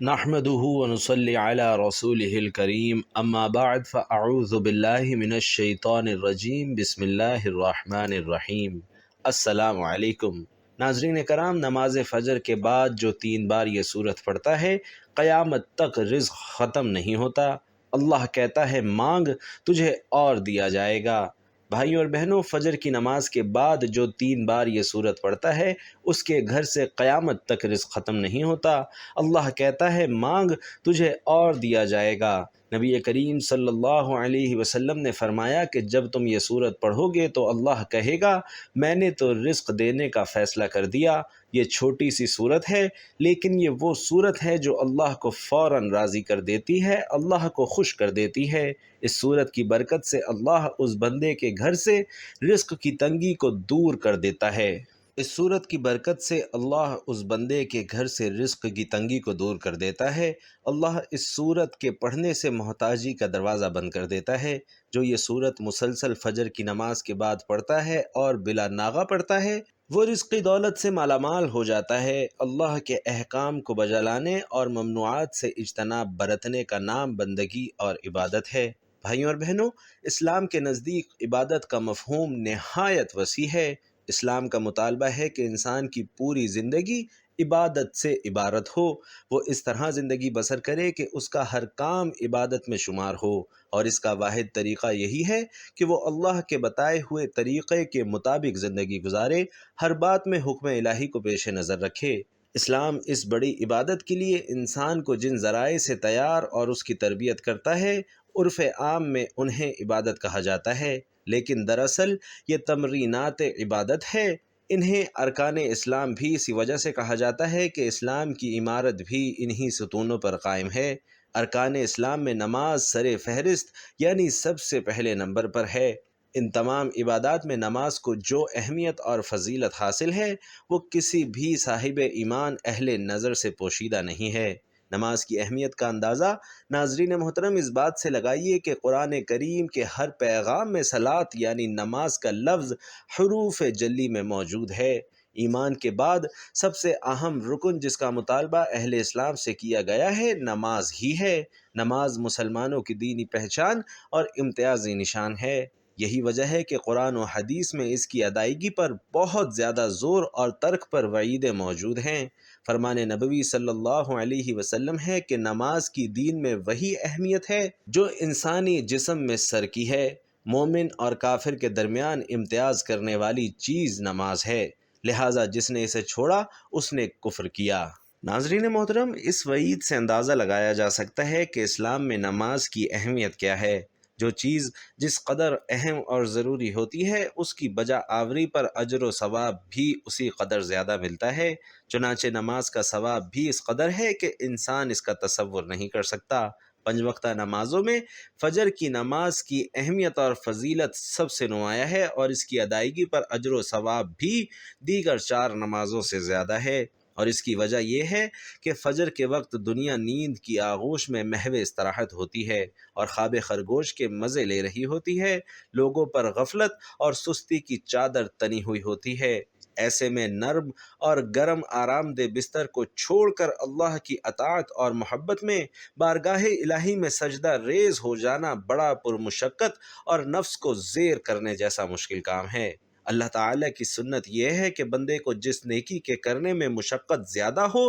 نحمده ونصلي على رسوله الكريم اما بعد فاعوذ بالله من الشیطان الرجیم بسم اللہ الرحمن الرحیم۔ السلام علیکم ناظرین کرام، نماز فجر کے بعد جو 3 بار یہ سورت پڑھتا ہے قیامت تک رزق ختم نہیں ہوتا۔ اللہ کہتا ہے مانگ تجھے اور دیا جائے گا۔ بھائیوں اور بہنوں، فجر کی نماز کے بعد جو 3 بار یہ سورت پڑھتا ہے اس کے گھر سے قیامت تک رزق ختم نہیں ہوتا۔ اللہ کہتا ہے مانگ تجھے اور دیا جائے گا۔ نبی کریم صلی اللہ علیہ وسلم نے فرمایا کہ جب تم یہ سورت پڑھو گے تو اللہ کہے گا میں نے تو رزق دینے کا فیصلہ کر دیا۔ یہ چھوٹی سی سورت ہے لیکن یہ وہ سورت ہے جو اللہ کو فوراً راضی کر دیتی ہے، اللہ کو خوش کر دیتی ہے۔ اس سورت کی برکت سے اللہ اس بندے کے گھر سے رزق کی تنگی کو دور کر دیتا ہے۔ اس سورت کی برکت سے اللہ اس بندے کے گھر سے رزق کی تنگی کو دور کر دیتا ہے۔ اللہ اس سورت کے پڑھنے سے محتاجی کا دروازہ بند کر دیتا ہے۔ جو یہ سورت مسلسل فجر کی نماز کے بعد پڑھتا ہے اور بلا ناغہ پڑھتا ہے وہ رزقی دولت سے مالا مال ہو جاتا ہے۔ اللہ کے احکام کو بجا لانے اور ممنوعات سے اجتناب برتنے کا نام بندگی اور عبادت ہے۔ بھائیوں اور بہنوں، اسلام کے نزدیک عبادت کا مفہوم نہایت وسیع ہے۔ اسلام کا مطالبہ ہے کہ انسان کی پوری زندگی عبادت سے عبارت ہو، وہ اس طرح زندگی بسر کرے کہ اس کا ہر کام عبادت میں شمار ہو، اور اس کا واحد طریقہ یہی ہے کہ وہ اللہ کے بتائے ہوئے طریقے کے مطابق زندگی گزارے، ہر بات میں حکم الہی کو پیش نظر رکھے۔ اسلام اس بڑی عبادت کے لیے انسان کو جن ذرائع سے تیار اور اس کی تربیت کرتا ہے عرف عام میں انہیں عبادت کہا جاتا ہے، لیکن دراصل یہ تمرینات عبادت ہے۔ انہیں ارکان اسلام بھی اسی وجہ سے کہا جاتا ہے کہ اسلام کی عمارت بھی انہی ستونوں پر قائم ہے۔ ارکان اسلام میں نماز سر فہرست یعنی سب سے پہلے نمبر پر ہے۔ ان تمام عبادات میں نماز کو جو اہمیت اور فضیلت حاصل ہے وہ کسی بھی صاحب ایمان اہل نظر سے پوشیدہ نہیں ہے۔ نماز کی اہمیت کا اندازہ ناظرین محترم اس بات سے لگائیے کہ قرآن کریم کے ہر پیغام میں صلاۃ یعنی نماز کا لفظ حروف جلی میں موجود ہے۔ ایمان کے بعد سب سے اہم رکن جس کا مطالبہ اہل اسلام سے کیا گیا ہے نماز ہی ہے۔ نماز مسلمانوں کی دینی پہچان اور امتیازی نشان ہے۔ یہی وجہ ہے کہ قرآن و حدیث میں اس کی ادائیگی پر بہت زیادہ زور اور ترک پر وعیدیں موجود ہیں۔ فرمان نبوی صلی اللہ علیہ وسلم ہے کہ نماز کی دین میں وہی اہمیت ہے جو انسانی جسم میں سر کی ہے۔ مومن اور کافر کے درمیان امتیاز کرنے والی چیز نماز ہے، لہٰذا جس نے اسے چھوڑا اس نے کفر کیا۔ ناظرین محترم، اس وعید سے اندازہ لگایا جا سکتا ہے کہ اسلام میں نماز کی اہمیت کیا ہے۔ جو چیز جس قدر اہم اور ضروری ہوتی ہے اس کی بجا آوری پر اجر و ثواب بھی اسی قدر زیادہ ملتا ہے۔ چنانچہ نماز کا ثواب بھی اس قدر ہے کہ انسان اس کا تصور نہیں کر سکتا۔ 5 وقتہ نمازوں میں فجر کی نماز کی اہمیت اور فضیلت سب سے نمایاں ہے، اور اس کی ادائیگی پر اجر و ثواب بھی دیگر 4 نمازوں سے زیادہ ہے۔ اور اس کی وجہ یہ ہے کہ فجر کے وقت دنیا نیند کی آغوش میں محو استراحت ہوتی ہے اور خواب خرگوش کے مزے لے رہی ہوتی ہے۔ لوگوں پر غفلت اور سستی کی چادر تنی ہوئی ہوتی ہے۔ ایسے میں نرم اور گرم آرام دہ بستر کو چھوڑ کر اللہ کی اطاعت اور محبت میں بارگاہ الہی میں سجدہ ریز ہو جانا بڑا پرمشقت اور نفس کو زیر کرنے جیسا مشکل کام ہے۔ اللہ تعالیٰ کی سنت یہ ہے کہ بندے کو جس نیکی کے کرنے میں مشقت زیادہ ہو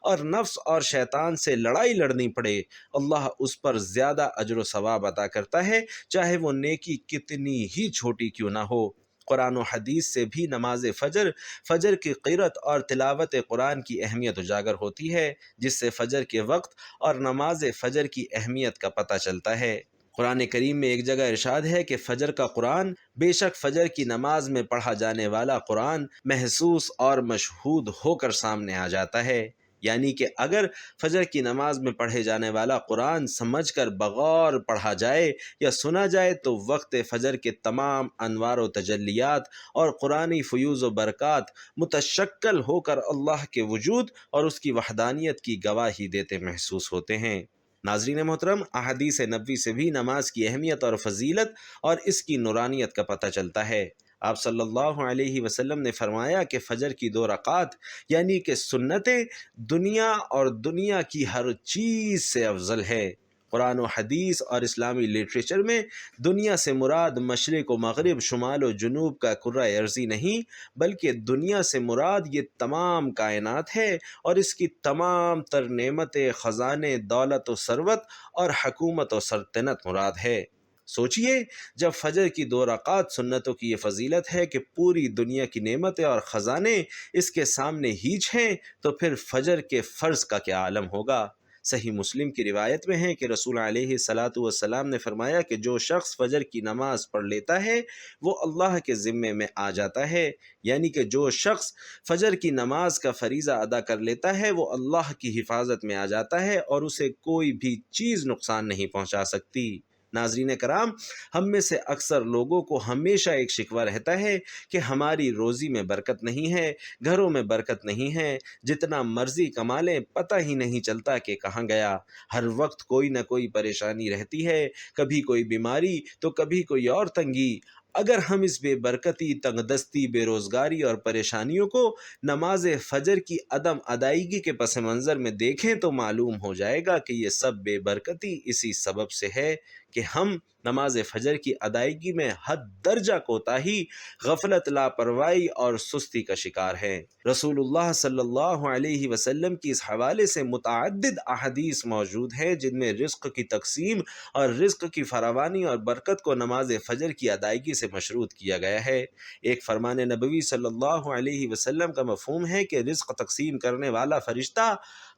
اور نفس اور شیطان سے لڑائی لڑنی پڑے، اللہ اس پر زیادہ اجر و ثواب عطا کرتا ہے، چاہے وہ نیکی کتنی ہی چھوٹی کیوں نہ ہو۔ قرآن و حدیث سے بھی نماز فجر کی قرأت اور تلاوت قرآن کی اہمیت اجاگر ہوتی ہے، جس سے فجر کے وقت اور نماز فجر کی اہمیت کا پتہ چلتا ہے۔ قرآن کریم میں ایک جگہ ارشاد ہے کہ فجر کا قرآن، بے شک فجر کی نماز میں پڑھا جانے والا قرآن محسوس اور مشہود ہو کر سامنے آ جاتا ہے، یعنی کہ اگر فجر کی نماز میں پڑھے جانے والا قرآن سمجھ کر بغور پڑھا جائے یا سنا جائے تو وقت فجر کے تمام انوار و تجلیات اور قرآنی فیوز و برکات متشکل ہو کر اللہ کے وجود اور اس کی وحدانیت کی گواہی دیتے محسوس ہوتے ہیں۔ ناظرین محترم، احادیث نبوی سے بھی نماز کی اہمیت اور فضیلت اور اس کی نورانیت کا پتہ چلتا ہے۔ آپ صلی اللہ علیہ وسلم نے فرمایا کہ فجر کی 2 رکعات یعنی کہ سنتیں دنیا اور دنیا کی ہر چیز سے افضل ہے۔ قرآن و حدیث اور اسلامی لٹریچر میں دنیا سے مراد مشرق و مغرب، شمال و جنوب کا کرۂ ارضی نہیں، بلکہ دنیا سے مراد یہ تمام کائنات ہے اور اس کی تمام تر نعمتیں، خزانے، دولت و ثروت اور حکومت و سلطنت مراد ہے۔ سوچئے، جب فجر کی 2 رکعات سنتوں کی یہ فضیلت ہے کہ پوری دنیا کی نعمتیں اور خزانے اس کے سامنے ہیچ ہیں، تو پھر فجر کے فرض کا کیا عالم ہوگا۔ صحیح مسلم کی روایت میں ہے کہ رسول علیہ الصلاۃ والسلام نے فرمایا کہ جو شخص فجر کی نماز پڑھ لیتا ہے وہ اللہ کے ذمے میں آ جاتا ہے، یعنی کہ جو شخص فجر کی نماز کا فریضہ ادا کر لیتا ہے وہ اللہ کی حفاظت میں آ جاتا ہے اور اسے کوئی بھی چیز نقصان نہیں پہنچا سکتی۔ ناظرین کرام، ہم میں سے اکثر لوگوں کو ہمیشہ ایک شکوہ رہتا ہے کہ ہماری روزی میں برکت نہیں ہے، گھروں میں برکت نہیں ہے، جتنا مرضی کما لیں پتہ ہی نہیں چلتا کہ کہاں گیا، ہر وقت کوئی نہ کوئی پریشانی رہتی ہے، کبھی کوئی بیماری تو کبھی کوئی اور تنگی۔ اگر ہم اس بے برکتی، تنگ دستی، بے روزگاری اور پریشانیوں کو نماز فجر کی عدم ادائیگی کے پس منظر میں دیکھیں تو معلوم ہو جائے گا کہ یہ سب بے برکتی اسی سبب سے ہے کہ ہم نماز فجر کی ادائیگی میں حد درجہ کوتاہی، غفلت، لاپرواہی اور سستی کا شکار ہیں۔ رسول اللہ صلی اللہ علیہ وسلم کی اس حوالے سے متعدد احادیث موجود ہیں جن میں رزق کی تقسیم اور رزق کی فراوانی اور برکت کو نماز فجر کی ادائیگی سے مشروط کیا گیا ہے۔ ایک فرمان نبوی صلی اللہ علیہ وسلم کا مفہوم ہے کہ رزق تقسیم کرنے والا فرشتہ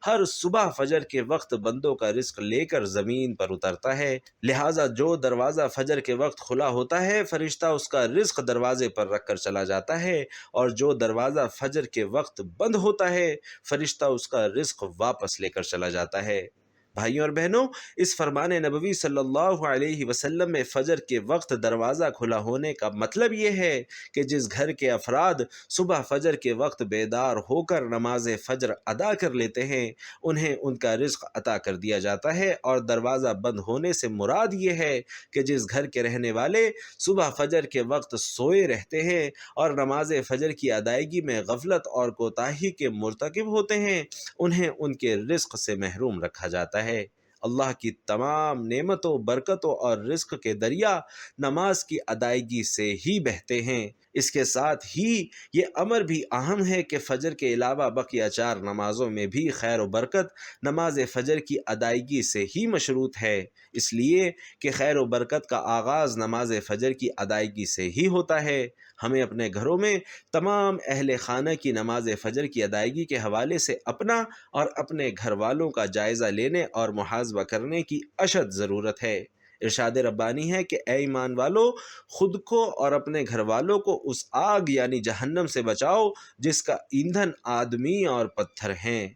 ہر صبح فجر کے وقت بندوں کا رزق لے کر زمین پر اترتا ہے، لہٰذا جو دروازہ فجر کے وقت کھلا ہوتا ہے فرشتہ اس کا رزق دروازے پر رکھ کر چلا جاتا ہے، اور جو دروازہ فجر کے وقت بند ہوتا ہے فرشتہ اس کا رزق واپس لے کر چلا جاتا ہے۔ بھائیوں اور بہنوں، اس فرمان نبوی صلی اللہ علیہ وسلم میں فجر کے وقت دروازہ کھلا ہونے کا مطلب یہ ہے کہ جس گھر کے افراد صبح فجر کے وقت بیدار ہو کر نماز فجر ادا کر لیتے ہیں انہیں ان کا رزق عطا کر دیا جاتا ہے، اور دروازہ بند ہونے سے مراد یہ ہے کہ جس گھر کے رہنے والے صبح فجر کے وقت سوئے رہتے ہیں اور نماز فجر کی ادائیگی میں غفلت اور کوتاہی کے مرتکب ہوتے ہیں انہیں ان کے رزق سے محروم رکھا جاتا ہے۔ اللہ کی تمام نعمتوں، برکتوں اور رزق کے دریا نماز کی ادائیگی سے ہی بہتے ہیں۔ اس کے ساتھ ہی یہ امر بھی اہم ہے کہ فجر کے علاوہ بقیہ 4 نمازوں میں بھی خیر و برکت نماز فجر کی ادائیگی سے ہی مشروط ہے، اس لیے کہ خیر و برکت کا آغاز نماز فجر کی ادائیگی سے ہی ہوتا ہے۔ ہمیں اپنے گھروں میں تمام اہل خانہ کی نماز فجر کی ادائیگی کے حوالے سے اپنا اور اپنے گھر والوں کا جائزہ لینے اور محاسبہ کرنے کی اشد ضرورت ہے۔ ارشاد ربانی ہے کہ اے ایمان والو، خود کو اور اپنے گھر والوں کو اس آگ یعنی جہنم سے بچاؤ جس کا ایندھن آدمی اور پتھر ہیں۔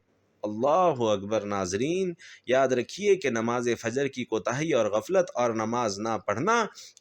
اللہ اکبر۔ ناظرین، یاد رکھیے کہ نماز فجر کی کوتاہی اور غفلت اور نماز نہ پڑھنا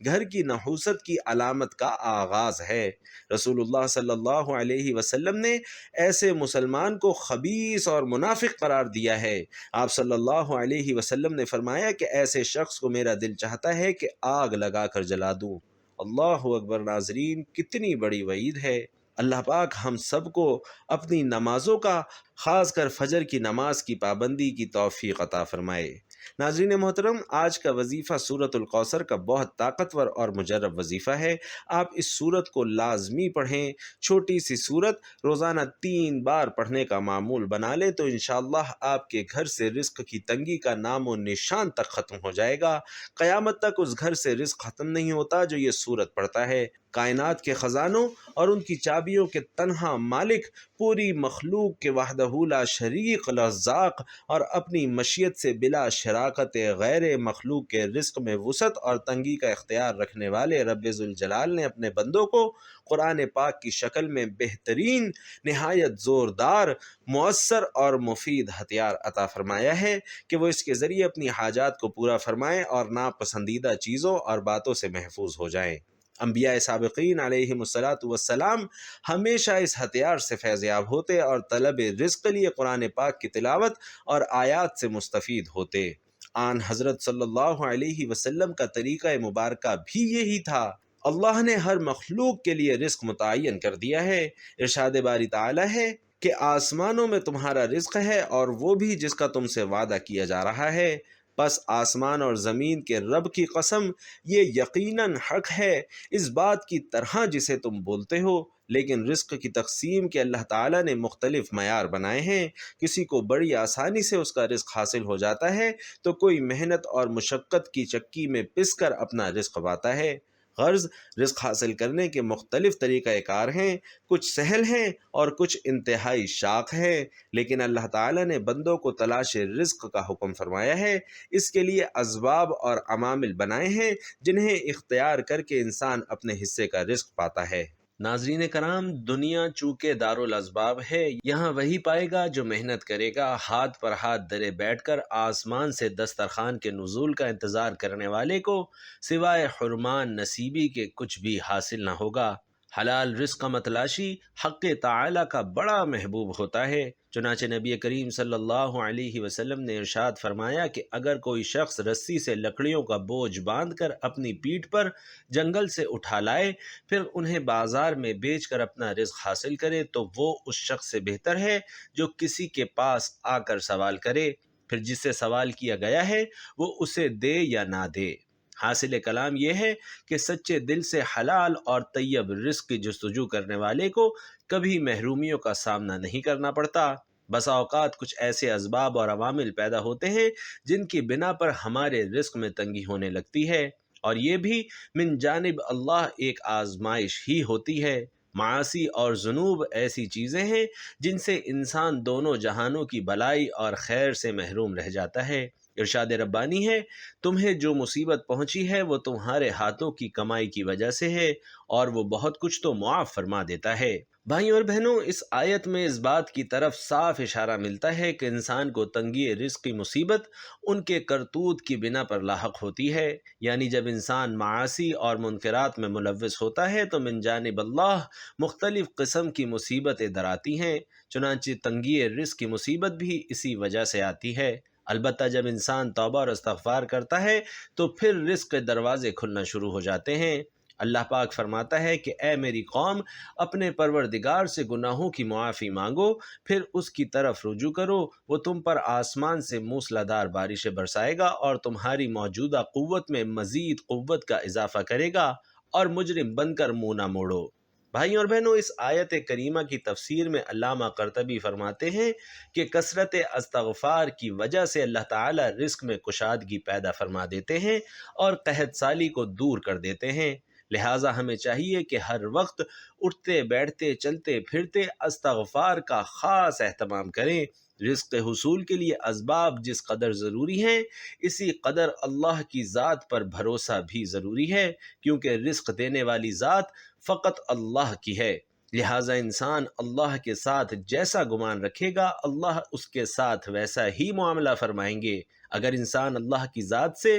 گھر کی نحوست کی علامت کا آغاز ہے۔ رسول اللہ صلی اللہ علیہ وسلم نے ایسے مسلمان کو خبیث اور منافق قرار دیا ہے۔ آپ صلی اللہ علیہ وسلم نے فرمایا کہ ایسے شخص کو میرا دل چاہتا ہے کہ آگ لگا کر جلا دوں۔ اللہ اکبر۔ ناظرین، کتنی بڑی وعید ہے۔ اللہ پاک ہم سب کو اپنی نمازوں کا، خاص کر فجر کی نماز کی پابندی کی توفیق عطا فرمائے۔ ناظرین محترم، آج کا وظیفہ سورۃ الکوثر کا بہت طاقتور اور مجرب وظیفہ ہے۔ آپ اس سورت کو لازمی پڑھیں۔ چھوٹی سی سورت روزانہ 3 بار پڑھنے کا معمول بنا لیں تو انشاءاللہ آپ کے گھر سے رزق کی تنگی کا نام و نشان تک ختم ہو جائے گا۔ قیامت تک اس گھر سے رزق ختم نہیں ہوتا جو یہ سورت پڑھتا ہے۔ کائنات کے خزانوں اور ان کی چابیوں کے تنہا مالک، پوری مخلوق کے وحدہ لا شریک رزاق اور اپنی مشیت سے بلا شراکت غیر مخلوق کے رزق میں وسعت اور تنگی کا اختیار رکھنے والے رب ذوالجلال نے اپنے بندوں کو قرآن پاک کی شکل میں بہترین، نہایت زوردار، مؤثر اور مفید ہتھیار عطا فرمایا ہے کہ وہ اس کے ذریعے اپنی حاجات کو پورا فرمائیں اور ناپسندیدہ چیزوں اور باتوں سے محفوظ ہو جائیں۔ انبیاء سابقین علیہم الصلاۃ والسلام ہمیشہ اس ہتھیار سے فیض یاب ہوتے اور طلب رزق کے لیے قرآن پاک کی تلاوت اور آیات سے مستفید ہوتے۔ آن حضرت صلی اللہ علیہ وسلم کا طریقہ مبارکہ بھی یہی تھا۔ اللہ نے ہر مخلوق کے لیے رزق متعین کر دیا ہے۔ ارشاد باری تعالی ہے کہ آسمانوں میں تمہارا رزق ہے اور وہ بھی جس کا تم سے وعدہ کیا جا رہا ہے۔ پس آسمان اور زمین کے رب کی قسم، یہ یقیناً حق ہے اس بات کی طرح جسے تم بولتے ہو، لیکن رزق کی تقسیم کے اللہ تعالیٰ نے مختلف معیار بنائے ہیں۔ کسی کو بڑی آسانی سے اس کا رزق حاصل ہو جاتا ہے تو کوئی محنت اور مشقت کی چکی میں پس کر اپنا رزق پاتا ہے۔ غرض رزق حاصل کرنے کے مختلف طریقہ کار ہیں، کچھ سہل ہیں اور کچھ انتہائی شاق ہیں، لیکن اللہ تعالیٰ نے بندوں کو تلاش رزق کا حکم فرمایا ہے۔ اس کے لیے اسباب اور عوامل بنائے ہیں جنہیں اختیار کر کے انسان اپنے حصے کا رزق پاتا ہے۔ ناظرین کرام، دنیا چونکہ دارالاسباب ہے، یہاں وہی پائے گا جو محنت کرے گا۔ ہاتھ پر ہاتھ دھرے بیٹھ کر آسمان سے دسترخوان کے نزول کا انتظار کرنے والے کو سوائے حرمان نصیبی کے کچھ بھی حاصل نہ ہوگا۔ حلال رزق کا متلاشی حق تعالی کا بڑا محبوب ہوتا ہے۔ چنانچہ نبی کریم صلی اللہ علیہ وسلم نے ارشاد فرمایا کہ اگر کوئی شخص رسی سے لکڑیوں کا بوجھ باندھ کر اپنی پیٹھ پر جنگل سے اٹھا لائے، پھر انہیں بازار میں بیچ کر اپنا رزق حاصل کرے، تو وہ اس شخص سے بہتر ہے جو کسی کے پاس آ کر سوال کرے، پھر جس سے سوال کیا گیا ہے وہ اسے دے یا نہ دے۔ حاصل کلام یہ ہے کہ سچے دل سے حلال اور طیب رزق کی جستجو کرنے والے کو کبھی محرومیوں کا سامنا نہیں کرنا پڑتا۔ بسا اوقات کچھ ایسے اسباب اور عوامل پیدا ہوتے ہیں جن کی بنا پر ہمارے رزق میں تنگی ہونے لگتی ہے، اور یہ بھی من جانب اللہ ایک آزمائش ہی ہوتی ہے۔ معاصی اور ذنوب ایسی چیزیں ہیں جن سے انسان دونوں جہانوں کی بلائی اور خیر سے محروم رہ جاتا ہے۔ ارشاد ربانی ہے، تمہیں جو مصیبت پہنچی ہے وہ تمہارے ہاتھوں کی کمائی کی وجہ سے ہے، اور وہ بہت کچھ تو معاف فرما دیتا ہے۔ بھائیوں اور بہنوں، اس آیت میں اس بات کی طرف صاف اشارہ ملتا ہے کہ انسان کو تنگی رزق کی مصیبت ان کے کرتوت کی بنا پر لاحق ہوتی ہے، یعنی جب انسان معاصی اور منکرات میں ملوث ہوتا ہے تو من جانب اللہ مختلف قسم کی مصیبتیں در آتی ہیں۔ چنانچہ تنگی رزق کی مصیبت بھی اسی وجہ سے آتی ہے۔ البتہ جب انسان توبہ اور استغفار کرتا ہے تو پھر رزق کے دروازے کھلنا شروع ہو جاتے ہیں۔ اللہ پاک فرماتا ہے کہ اے میری قوم، اپنے پروردگار سے گناہوں کی معافی مانگو، پھر اس کی طرف رجوع کرو، وہ تم پر آسمان سے موسلا دھار بارشیں برسائے گا اور تمہاری موجودہ قوت میں مزید قوت کا اضافہ کرے گا، اور مجرم بن کر منہ نہ موڑو۔ بھائیوں اور بہنوں، اس آیت کریمہ کی تفسیر میں علامہ قرطبی فرماتے ہیں کہ کثرت استغفار کی وجہ سے اللہ تعالی رزق میں کشادگی پیدا فرما دیتے ہیں اور قحط سالی کو دور کر دیتے ہیں۔ لہٰذا ہمیں چاہیے کہ ہر وقت اٹھتے بیٹھتے چلتے پھرتے استغفار کا خاص اہتمام کریں۔ رزق حصول کے لیے اسباب جس قدر ضروری ہیں، اسی قدر اللہ کی ذات پر بھروسہ بھی ضروری ہے، کیونکہ رزق دینے والی ذات فقط اللہ کی ہے۔ لہٰذا انسان اللہ کے ساتھ جیسا گمان رکھے گا، اللہ اس کے ساتھ ویسا ہی معاملہ فرمائیں گے۔ اگر انسان اللہ کی ذات سے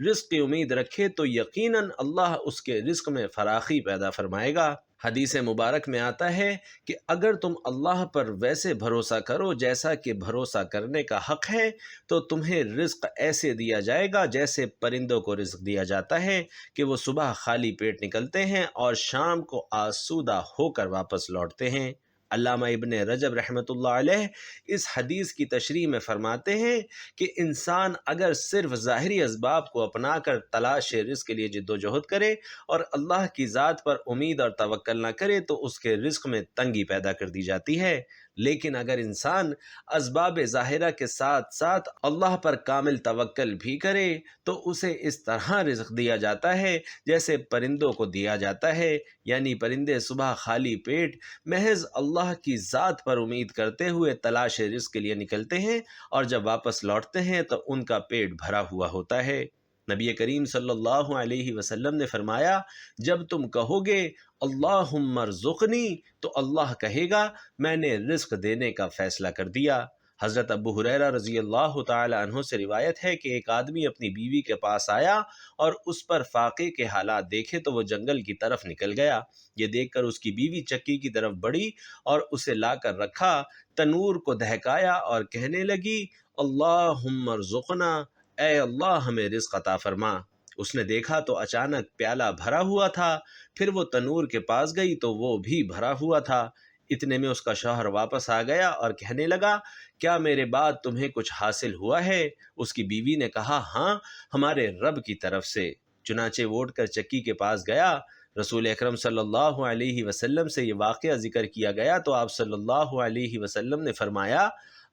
رزق کی امید رکھے تو یقیناً اللہ اس کے رزق میں فراخی پیدا فرمائے گا۔ حدیث مبارک میں آتا ہے کہ اگر تم اللہ پر ویسے بھروسہ کرو جیسا کہ بھروسہ کرنے کا حق ہے، تو تمہیں رزق ایسے دیا جائے گا جیسے پرندوں کو رزق دیا جاتا ہے کہ وہ صبح خالی پیٹ نکلتے ہیں اور شام کو آسودہ ہو کر واپس لوٹتے ہیں۔ علامہ ابن رجب رحمۃ اللہ علیہ اس حدیث کی تشریح میں فرماتے ہیں کہ انسان اگر صرف ظاہری اسباب کو اپنا کر تلاش رزق کے لیے جد و جہد کرے اور اللہ کی ذات پر امید اور توکل نہ کرے تو اس کے رزق میں تنگی پیدا کر دی جاتی ہے۔ لیکن اگر انسان اسباب ظاہرہ کے ساتھ ساتھ اللہ پر کامل توکل بھی کرے تو اسے اس طرح رزق دیا جاتا ہے جیسے پرندوں کو دیا جاتا ہے، یعنی پرندے صبح خالی پیٹ محض اللہ کی ذات پر امید کرتے ہوئے تلاش رزق کے لیے نکلتے ہیں، اور جب واپس لوٹتے ہیں تو ان کا پیٹ بھرا ہوا ہوتا ہے۔ نبی کریم صلی اللہ علیہ وسلم نے فرمایا، جب تم کہو گے اللہم ارزقنی تو اللہ کہے گا میں نے رزق دینے کا فیصلہ کر دیا۔ حضرت ابو ہریرہ رضی اللہ تعالی عنہ سے روایت ہے کہ ایک آدمی اپنی بیوی کے پاس آیا اور اس پر فاقے کے حالات دیکھے تو وہ جنگل کی طرف نکل گیا۔ یہ دیکھ کر اس کی بیوی چکی کی طرف بڑھی اور اسے لا کر رکھا، تنور کو دہکایا اور کہنے لگی اللہم ارزقنا، اے اللہ ہمیں رزق عطا فرما۔ اس نے دیکھا تو اچانک پیالہ بھرا ہوا تھا، پھر وہ تنور کے پاس گئی تو وہ بھی بھرا ہوا تھا۔ اتنے میں اس کا شوہر واپس آ گیا اور کہنے لگا، کیا میرے بعد تمہیں کچھ حاصل ہوا ہے؟ اس کی بیوی نے کہا، ہاں، ہمارے رب کی طرف سے۔ چنانچہ وہ اٹھ کر چکی کے پاس گیا۔ رسول اکرم صلی اللہ علیہ وسلم سے یہ واقعہ ذکر کیا گیا تو آپ صلی اللہ علیہ وسلم نے فرمایا،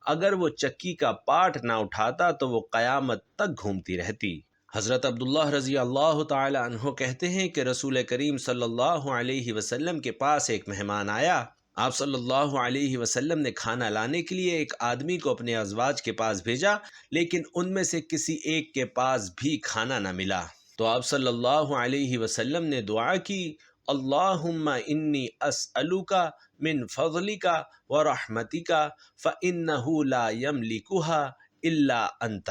اگر وہ چکی کا پاٹ نہ اٹھاتا تو وہ قیامت تک گھومتی رہتی۔ حضرت عبداللہ رضی اللہ تعالی عنہ کہتے ہیں کہ رسول کریم صلی اللہ علیہ وسلم کے پاس ایک مہمان آیا۔ آپ صلی اللہ علیہ وسلم نے کھانا لانے کے لیے ایک آدمی کو اپنے ازواج کے پاس بھیجا، لیکن ان میں سے کسی ایک کے پاس بھی کھانا نہ ملا۔ تو آپ صلی اللہ علیہ وسلم نے دعا کی، اللہم انی اسألک من فضلک ورحمتک فإنہ لا یملکھا الا انت،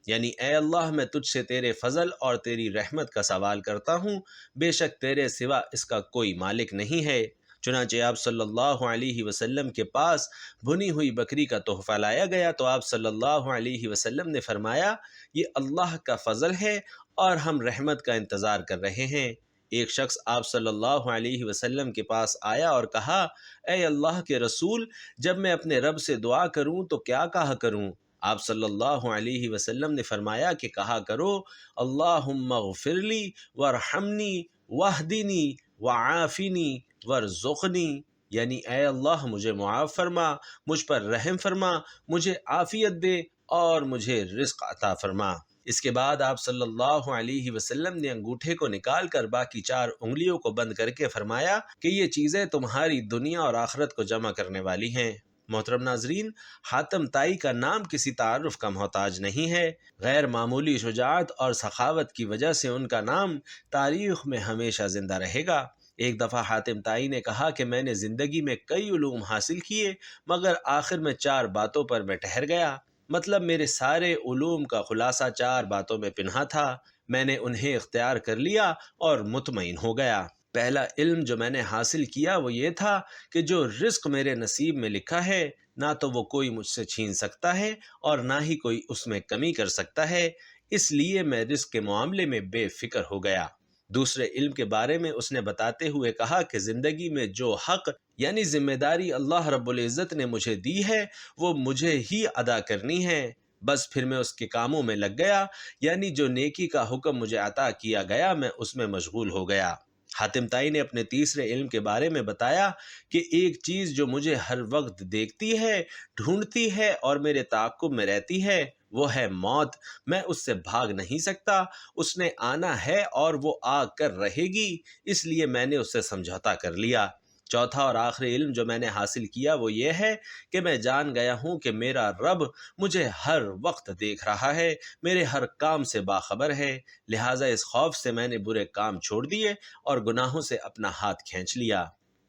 یعنی اے اللہ میں تجھ سے تیرے فضل اور تیری رحمت کا سوال کرتا ہوں، بے شک تیرے سوا اس کا کوئی مالک نہیں ہے۔ چنانچہ آپ صلی اللہ علیہ وسلم کے پاس بھنی ہوئی بکری کا تحفہ لایا گیا تو آپ صلی اللہ علیہ وسلم نے فرمایا، یہ اللہ کا فضل ہے اور ہم رحمت کا انتظار کر رہے ہیں۔ ایک شخص آپ صلی اللہ علیہ وسلم کے پاس آیا اور کہا، اے اللہ کے رسول، جب میں اپنے رب سے دعا کروں تو کیا کہا کروں؟ آپ صلی اللہ علیہ وسلم نے فرمایا کہ کہا کرو، اللہم اغفر لی وارحمنی واہدنی وعافنی وارزقنی، یعنی اے اللہ مجھے معاف فرما، مجھ پر رحم فرما، مجھے عافیت دے اور مجھے رزق عطا فرما۔ اس کے بعد آپ صلی اللہ علیہ وسلم نے انگوٹھے کو نکال کر باقی 4 انگلیوں کو بند کر کے فرمایا کہ یہ چیزیں تمہاری دنیا اور آخرت کو جمع کرنے والی ہیں۔ محترم ناظرین، حاتم طائی کا نام کسی تعارف کا محتاج نہیں ہے۔ غیر معمولی شجاعت اور سخاوت کی وجہ سے ان کا نام تاریخ میں ہمیشہ زندہ رہے گا۔ ایک دفعہ حاتم طائی نے کہا کہ میں نے زندگی میں کئی علوم حاصل کیے، مگر آخر میں 4 باتوں پر میں ٹھہر گیا، مطلب میرے سارے علوم کا خلاصہ 4 باتوں میں پنہا تھا، میں نے انہیں اختیار کر لیا اور مطمئن ہو گیا۔ پہلا علم جو میں نے حاصل کیا وہ یہ تھا کہ جو رزق میرے نصیب میں لکھا ہے، نہ تو وہ کوئی مجھ سے چھین سکتا ہے اور نہ ہی کوئی اس میں کمی کر سکتا ہے، اس لیے میں رزق کے معاملے میں بے فکر ہو گیا۔ دوسرے علم کے بارے میں اس نے بتاتے ہوئے کہا کہ زندگی میں جو حق یعنی ذمہ داری اللہ رب العزت نے مجھے دی ہے وہ مجھے ہی ادا کرنی ہے، بس پھر میں اس کے کاموں میں لگ گیا، یعنی جو نیکی کا حکم مجھے عطا کیا گیا میں اس میں مشغول ہو گیا۔ حاتم طائی نے اپنے تیسرے علم کے بارے میں بتایا کہ ایک چیز جو مجھے ہر وقت دیکھتی ہے، ڈھونڈتی ہے اور میرے تعاقب میں رہتی ہے وہ ہے موت، میں اس سے بھاگ نہیں سکتا، اس نے آنا ہے اور وہ آ کر رہے گی، اس لیے میں نے اس سے سمجھوتا کر لیا۔ چوتھا اور آخری علم جو میں نے حاصل کیا وہ یہ ہے کہ میں جان گیا ہوں کہ میرا رب مجھے ہر وقت دیکھ رہا ہے، میرے ہر کام سے باخبر ہے، لہٰذا اس خوف سے میں نے برے کام چھوڑ دیے اور گناہوں سے اپنا ہاتھ کھینچ لیا۔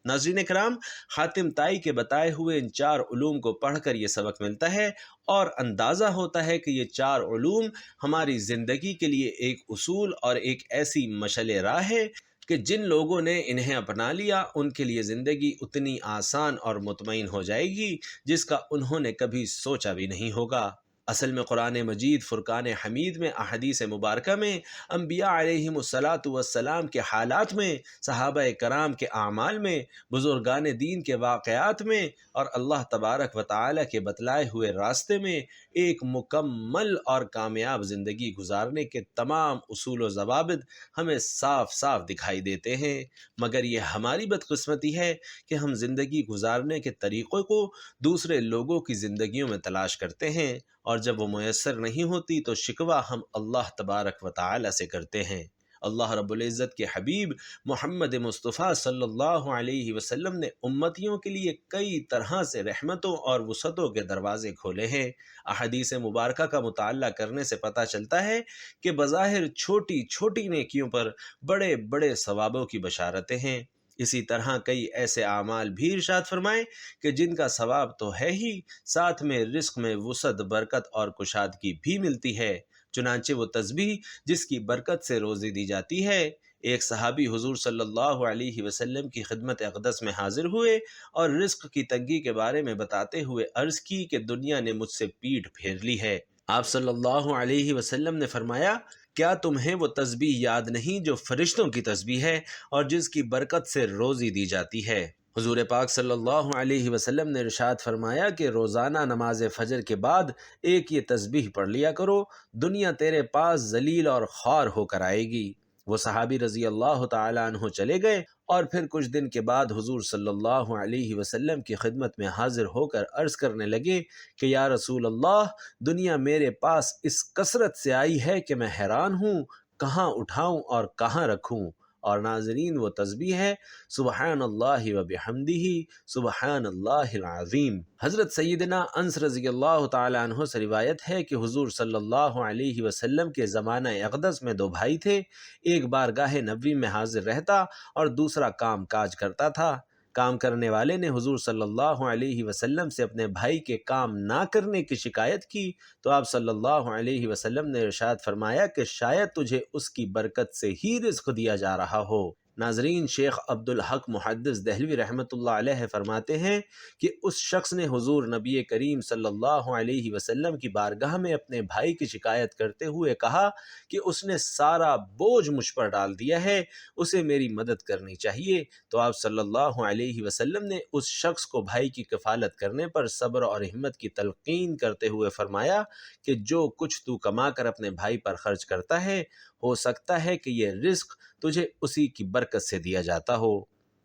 ناظرین کرام، حاتم طائی کے بتائے ہوئے ان 4 علوم کو پڑھ کر یہ سبق ملتا ہے اور اندازہ ہوتا ہے کہ یہ 4 علوم ہماری زندگی کے لیے ایک اصول اور ایک ایسی مشعل راہ ہے کہ جن لوگوں نے انہیں اپنا لیا ان کے لیے زندگی اتنی آسان اور مطمئن ہو جائے گی جس کا انہوں نے کبھی سوچا بھی نہیں ہوگا۔ اصل میں قرآن مجید فرقان حمید میں، احادیث مبارکہ میں، انبیاء علیہم والسلام کے حالات میں، صحابہ کرام کے اعمال میں، بزرگان دین کے واقعات میں اور اللہ تبارک و تعالی کے بتلائے ہوئے راستے میں ایک مکمل اور کامیاب زندگی گزارنے کے تمام اصول و ضوابط ہمیں صاف صاف دکھائی دیتے ہیں، مگر یہ ہماری بدقسمتی ہے کہ ہم زندگی گزارنے کے طریقوں کو دوسرے لوگوں کی زندگیوں میں تلاش کرتے ہیں اور جب وہ میسر نہیں ہوتی تو شکوہ ہم اللہ تبارک و تعالی سے کرتے ہیں۔ اللہ رب العزت کے حبیب محمد مصطفیٰ صلی اللہ علیہ وسلم نے امتیوں کے لیے کئی طرح سے رحمتوں اور وسعتوں کے دروازے کھولے ہیں۔ احادیث مبارکہ کا مطالعہ کرنے سے پتہ چلتا ہے کہ بظاہر چھوٹی چھوٹی نیکیوں پر بڑے بڑے ثوابوں کی بشارتیں ہیں۔ اسی طرح کئی ایسے اعمال بھی ارشاد فرمائے کہ جن کا ثواب تو ہے ہی، ساتھ میں رزق میں وسعت، برکت اور کشادگی بھی ملتی ہے۔ چنانچہ وہ تسبیح جس کی برکت سے روزی دی جاتی ہے، ایک صحابی حضور صلی اللہ علیہ وسلم کی خدمت اقدس میں حاضر ہوئے اور رزق کی تنگی کے بارے میں بتاتے ہوئے عرض کی کہ دنیا نے مجھ سے پیٹھ پھیر لی ہے۔ آپ صلی اللہ علیہ وسلم نے فرمایا کیا تمہیں وہ تسبیح یاد نہیں جو فرشتوں کی تسبیح ہے اور جس کی برکت سے روزی دی جاتی ہے؟ حضور پاک صلی اللہ علیہ وسلم نے ارشاد فرمایا کہ روزانہ نماز فجر کے بعد ایک یہ تسبیح پڑھ لیا کرو، دنیا تیرے پاس ذلیل اور خوار ہو کر آئے گی۔ وہ صحابی رضی اللہ تعالی عنہ چلے گئے اور پھر کچھ دن کے بعد حضور صلی اللہ علیہ وسلم کی خدمت میں حاضر ہو کر عرض کرنے لگے کہ یا رسول اللہ، دنیا میرے پاس اس کثرت سے آئی ہے کہ میں حیران ہوں، کہاں اٹھاؤں اور کہاں رکھوں۔ اور ناظرین، وہ تسبیح ہے سبحان اللہ و بحمدہ سبحان اللہ العظیم۔ حضرت سیدنا انس رضی اللہ تعالی عنہ سے روایت ہے کہ حضور صلی اللہ علیہ وسلم کے زمانہ اقدس میں دو بھائی تھے، ایک بارگاہ نبوی میں حاضر رہتا اور دوسرا کام کاج کرتا تھا۔ کام کرنے والے نے حضور صلی اللہ علیہ وسلم سے اپنے بھائی کے کام نہ کرنے کی شکایت کی تو آپ صلی اللہ علیہ وسلم نے ارشاد فرمایا کہ شاید تجھے اس کی برکت سے ہی رزق دیا جا رہا ہو۔ ناظرین، شیخ عبدالحق محدث دہلوی رحمۃ اللہ علیہ فرماتے ہیں کہ اس شخص نے حضور نبی کریم صلی اللہ علیہ وسلم کی بارگاہ میں اپنے بھائی کی شکایت کرتے ہوئے کہا کہ اس نے سارا بوجھ مجھ پر ڈال دیا ہے، اسے میری مدد کرنی چاہیے۔ تو آپ صلی اللہ علیہ وسلم نے اس شخص کو بھائی کی کفالت کرنے پر صبر اور ہمت کی تلقین کرتے ہوئے فرمایا کہ جو کچھ تو کما کر اپنے بھائی پر خرچ کرتا ہے، ہو سکتا ہے کہ یہ رزق تجھے اسی کی برکت سے دیا جاتا ہو۔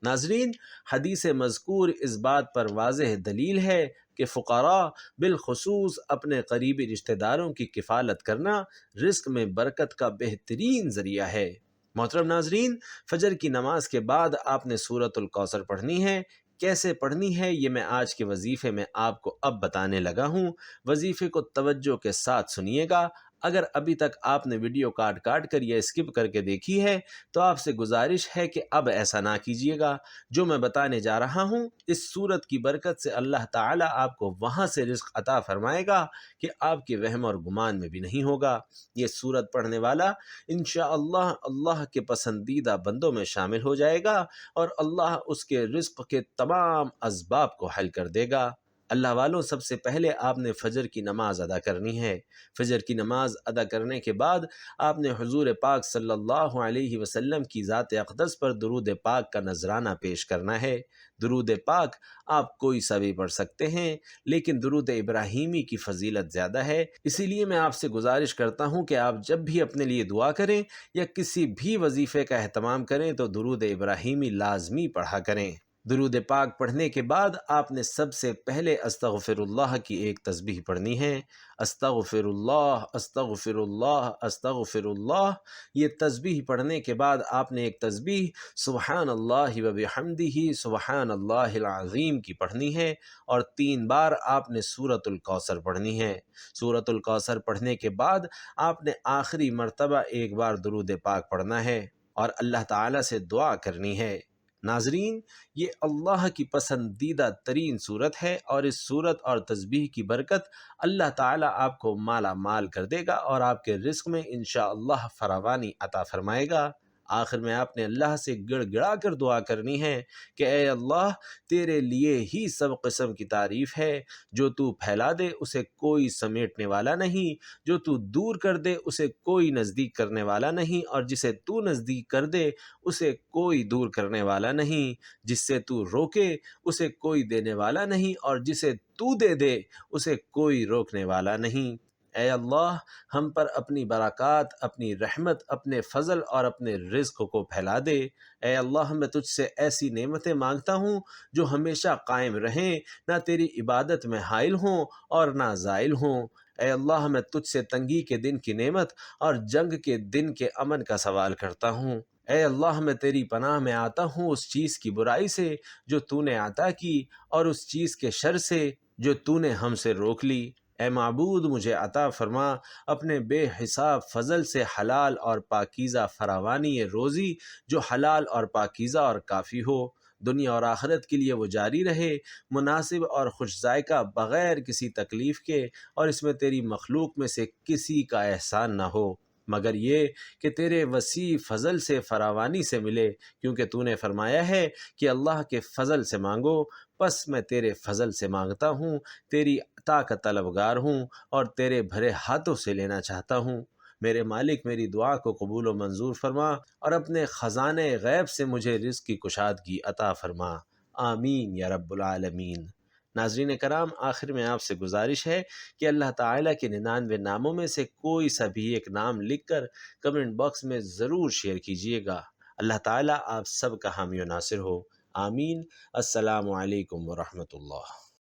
ناظرین، حدیث مذکور اس بات پر واضح دلیل ہے کہ فقراء بالخصوص اپنے قریبی رشتہ داروں کی کفالت کرنا رزق میں برکت کا بہترین ذریعہ ہے۔ محترم ناظرین، فجر کی نماز کے بعد آپ نے سورۃ الکوثر پڑھنی ہے۔ کیسے پڑھنی ہے یہ میں آج کے وظیفے میں آپ کو اب بتانے لگا ہوں۔ وظیفے کو توجہ کے ساتھ سنیے گا۔ اگر ابھی تک آپ نے ویڈیو کاٹ کر یا اسکپ کر کے دیکھی ہے تو آپ سے گزارش ہے کہ اب ایسا نہ کیجیے گا۔ جو میں بتانے جا رہا ہوں، اس صورت کی برکت سے اللہ تعالیٰ آپ کو وہاں سے رزق عطا فرمائے گا کہ آپ کے وہم اور گمان میں بھی نہیں ہوگا۔ یہ صورت پڑھنے والا انشاءاللہ اللہ کے پسندیدہ بندوں میں شامل ہو جائے گا اور اللہ اس کے رزق کے تمام اسباب کو حل کر دے گا۔ اللہ والوں، سب سے پہلے آپ نے فجر کی نماز ادا کرنی ہے۔ فجر کی نماز ادا کرنے کے بعد آپ نے حضور پاک صلی اللہ علیہ وسلم کی ذات اقدس پر درود پاک کا نذرانہ پیش کرنا ہے۔ درود پاک آپ کوئی سا بھی پڑھ سکتے ہیں، لیکن درود ابراہیمی کی فضیلت زیادہ ہے، اسی لیے میں آپ سے گزارش کرتا ہوں کہ آپ جب بھی اپنے لیے دعا کریں یا کسی بھی وظیفے کا اہتمام کریں تو درود ابراہیمی لازمی پڑھا کریں۔ درود پاک پڑھنے کے بعد آپ نے سب سے پہلے استغفر اللہ کی ایک تسبیح پڑھنی ہے۔ استغفر اللہ استغفر اللہ استغفر اللہ۔ یہ تسبیح پڑھنے کے بعد آپ نے ایک تسبیح سبحان اللہ و بحمدہ سبحان اللہ العظیم کی پڑھنی ہے، اور 3 بار آپ نے سورۃ الکوثر پڑھنی ہے۔ سورۃ الکوثر پڑھنے کے بعد آپ نے آخری مرتبہ ایک بار درود پاک پڑھنا ہے اور اللہ تعالیٰ سے دعا کرنی ہے۔ ناظرین، یہ اللہ کی پسندیدہ ترین صورت ہے اور اس صورت اور تسبیح کی برکت اللہ تعالیٰ آپ کو مالا مال کر دے گا اور آپ کے رزق میں انشاءاللہ فراوانی عطا فرمائے گا۔ آخر میں آپ نے اللہ سے گڑ گڑا کر دعا کرنی ہے کہ اے اللہ، تیرے لیے ہی سب قسم کی تعریف ہے۔ جو تو پھیلا دے اسے کوئی سمیٹنے والا نہیں، جو تو دور کر دے اسے کوئی نزدیک کرنے والا نہیں، اور جسے تو نزدیک کر دے اسے کوئی دور کرنے والا نہیں۔ جس سے تو روکے اسے کوئی دینے والا نہیں، اور جسے تو دے دے اسے کوئی روکنے والا نہیں۔ اے اللہ، ہم پر اپنی برکات، اپنی رحمت، اپنے فضل اور اپنے رزق کو پھیلا دے۔ اے اللہ، میں تجھ سے ایسی نعمتیں مانگتا ہوں جو ہمیشہ قائم رہیں، نہ تیری عبادت میں حائل ہوں اور نہ زائل ہوں۔ اے اللہ، میں تجھ سے تنگی کے دن کی نعمت اور جنگ کے دن کے امن کا سوال کرتا ہوں۔ اے اللہ، میں تیری پناہ میں آتا ہوں اس چیز کی برائی سے جو تو نے عطا کی، اور اس چیز کے شر سے جو تو نے ہم سے روک لی۔ اے معبود، مجھے عطا فرما اپنے بے حساب فضل سے حلال اور پاکیزہ فراوانی روزی جو حلال اور پاکیزہ اور کافی ہو، دنیا اور آخرت کے لیے وہ جاری رہے، مناسب اور خوش ذائقہ، بغیر کسی تکلیف کے، اور اس میں تیری مخلوق میں سے کسی کا احسان نہ ہو مگر یہ کہ تیرے وسیع فضل سے فراوانی سے ملے، کیونکہ تو نے فرمایا ہے کہ اللہ کے فضل سے مانگو، پس میں تیرے فضل سے مانگتا ہوں، تیری عطا کا طلبگار ہوں اور تیرے بھرے ہاتھوں سے لینا چاہتا ہوں۔ میرے مالک میری دعا کو قبول و منظور فرما اور اپنے خزانے غیب سے مجھے رزق کی کشادگی عطا فرما، آمین یا رب العالمین۔ ناظرین کرام، آخر میں آپ سے گزارش ہے کہ اللہ تعالیٰ کے 99 ناموں میں سے کوئی سا بھی ایک نام لکھ کر کمنٹ باکس میں ضرور شیئر کیجیے گا۔ اللہ تعالیٰ آپ سب کا حامی و ناصر ہو، آمین۔ السلام علیکم ورحمۃ اللہ۔